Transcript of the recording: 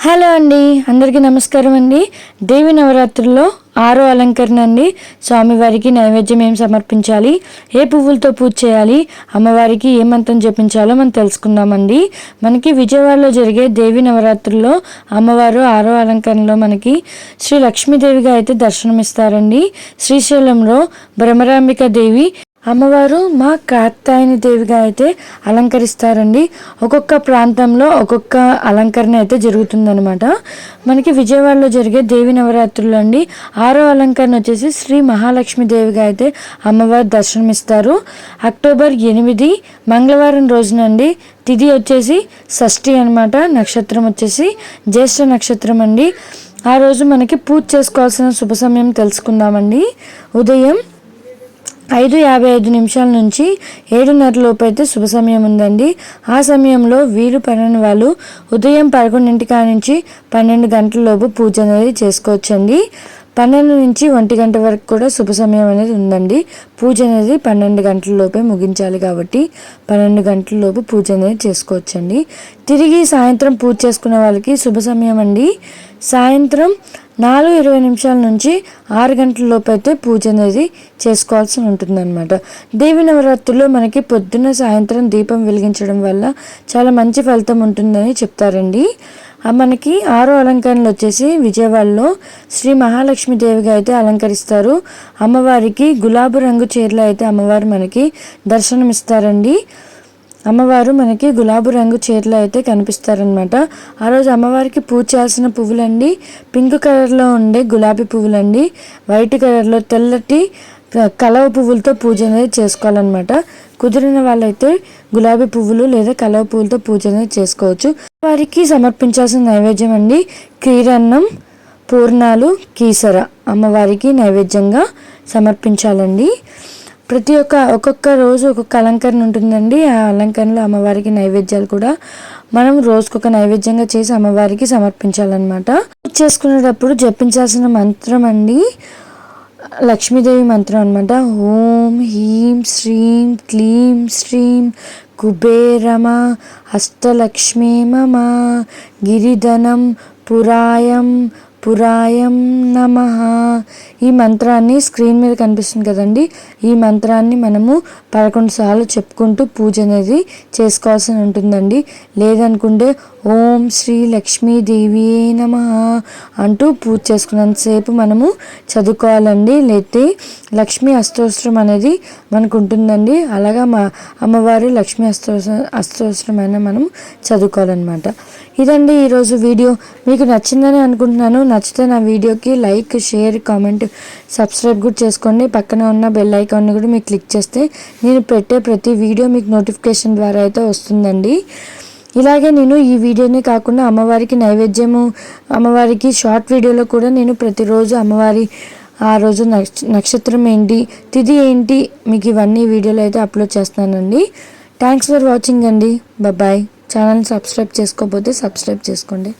Hello అండి, అందరికీ నమస్కారం అండి. దేవి నవరాత్రుల్లో 6వ అలంకరణ అండి. స్వామివారికి నైవేద్యం ఏం సమర్పించాలి, ఏ పువ్వులతో పూజ చేయాలి, అమ్మవారికి ఏ మంత్రం జపించాలో మనం తెలుసుకుందామండి. మనకి విజయవాడలో జరిగే దేవి నవరాత్రుల్లో అమ్మవారు 6వ అలంకరణలో మనకి శ్రీ లక్ష్మీదేవిగా అయితే దర్శనమిస్తారండి. శ్రీశైలంలో భ్రమరాంబిక దేవి అమ్మవారు మా కాత్యాయని దేవిగా అయితే అలంకరిస్తారండి. ఒక్కొక్క ప్రాంతంలో ఒక్కొక్క అలంకరణ అయితే జరుగుతుందనమాట. మనకి విజయవాడలో జరిగే దేవి నవరాత్రులు అండి 6వ అలంకరణ వచ్చేసి శ్రీ మహాలక్ష్మి దేవిగా అయితే అమ్మవారు దర్శనమిస్తారు. అక్టోబర్ 8 మంగళవారం రోజునండి. తిథి వచ్చేసి షష్ఠి అనమాట. నక్షత్రం వచ్చేసి జ్యేష్ఠ నక్షత్రం అండి. ఆ రోజు మనకి పూజ చేసుకోవాల్సిన శుభ సమయం తెలుసుకుందామండి. ఉదయం 5:55 నుంచి 7:30 లోపు అయితే శుభ సమయం ఉందండి. ఆ సమయంలో వీలు పడని వాళ్ళు ఉదయం 11 నుంచి 12 గంటల లోపు పూజ అనేది చేసుకోవచ్చండి. 12 నుంచి 1 గంట వరకు కూడా శుభ సమయం అనేది ఉందండి. పూజ అనేది 12 గంటల లోపే ముగించాలి కాబట్టి 12 గంటల లోపు పూజ అనేది చేసుకోవచ్చండి. తిరిగి సాయంత్రం పూజ చేసుకునే వాళ్ళకి శుభ సమయం అండి. సాయంత్రం 4:20 నుంచి 6 గంటల లోపు అయితే పూజ అనేది చేసుకోవాల్సి ఉంటుందన్నమాట. దేవి నవరాత్రుల్లో మనకి పొద్దున్న సాయంత్రం దీపం వెలిగించడం వల్ల చాలా మంచి ఫలితం ఉంటుందని చెప్తారండి. మనకి 6వ అలంకరణలు వచ్చేసి విజయవాడలో శ్రీ మహాలక్ష్మి దేవిగా అయితే అలంకరిస్తారు. అమ్మవారికి గులాబీ రంగు చీరలో అయితే అమ్మవారు మనకి దర్శనమిస్తారండి. అమ్మవారు మనకి గులాబీ రంగు చీరలో అయితే కనిపిస్తారనమాట. ఆ రోజు అమ్మవారికి పూజ చేయాల్సిన పువ్వులండి పింక్ కలర్లో ఉండే గులాబీ పువ్వులండి. వైట్ కలర్లో తెల్లటి కలవ పువ్వులతో పూజ అనేది చేసుకోవాలన్నమాట. కుదిరిన వాళ్ళైతే గులాబీ పువ్వులు లేదా కలవ పువ్వులతో పూజ అనేది చేసుకోవచ్చు. వారికి సమర్పించాల్సిన నైవేద్యం అండి క్షీరన్నం, పూర్ణాలు, కీసర అమ్మవారికి నైవేద్యంగా సమర్పించాలండి. ఒక్కొక్క రోజు ఒక్కొక్క అలంకరణ ఉంటుందండి. ఆ అలంకరణలో అమ్మవారికి నైవేద్యాలు కూడా మనం రోజుకొక నైవేద్యంగా చేసి అమ్మవారికి సమర్పించాలన్నమాట. చేసుకునేటప్పుడు జపించాల్సిన మంత్రం అండి లక్ష్మీదేవి మంత్రం అనమాట. ఓం హ్రీం శ్రీం క్లీం శ్రీం కుబేరమ అష్టలక్ష్మీ మమ గిరిధనం పురాయం నమః. ఈ మంత్రాన్ని స్క్రీన్ మీద కనిపిస్తుంది కదండి. ఈ మంత్రాన్ని మనము 11 సార్లు చెప్పుకుంటూ పూజ అనేది చేసుకోవాల్సి ఉంటుందండి. లేదనుకుంటే ఓం శ్రీ లక్ష్మీదేవియే నమః అంటూ పూజ చేసుకున్నంతసేపు మనము చదువుకోవాలండి. లేకపోతే లక్ష్మీ అష్టోత్తరం అనేది మనకు ఉంటుందండి. అలాగా మా అమ్మవారి లక్ష్మీ అష్టోత్తరం అయినా మనం చదువుకోవాలన్నమాట. ఇదండి ఈరోజు వీడియో. మీకు నచ్చిందని అనుకుంటున్నాను. నచ్చితే నా వీడియోకి లైక్, షేర్, కామెంట్, సబ్స్క్రైబ్ కూడా చేసుకోండి. పక్కన ఉన్న బెల్ ఐకాన్ని కూడా మీకు క్లిక్ చేస్తే నేను పెట్టే ప్రతి వీడియో మీకు నోటిఫికేషన్ ద్వారా అయితే వస్తుందండి. ఇలాగే నేను ఈ వీడియోనే కాకుండా అమ్మవారికి నైవేద్యము, అమ్మవారికి షార్ట్ వీడియోలో కూడా నేను ప్రతిరోజు అమ్మవారి ఆ రోజు నక్షత్రం ఏంటి, తిథి ఏంటి, మీకు ఇవన్నీ వీడియోలు అయితే అప్లోడ్ చేస్తానండి. థ్యాంక్స్ ఫర్ వాచింగ్ అండి. బాయ్. ఛానల్ని సబ్స్క్రైబ్ చేసుకోకపోతే సబ్స్క్రైబ్ చేసుకోండి.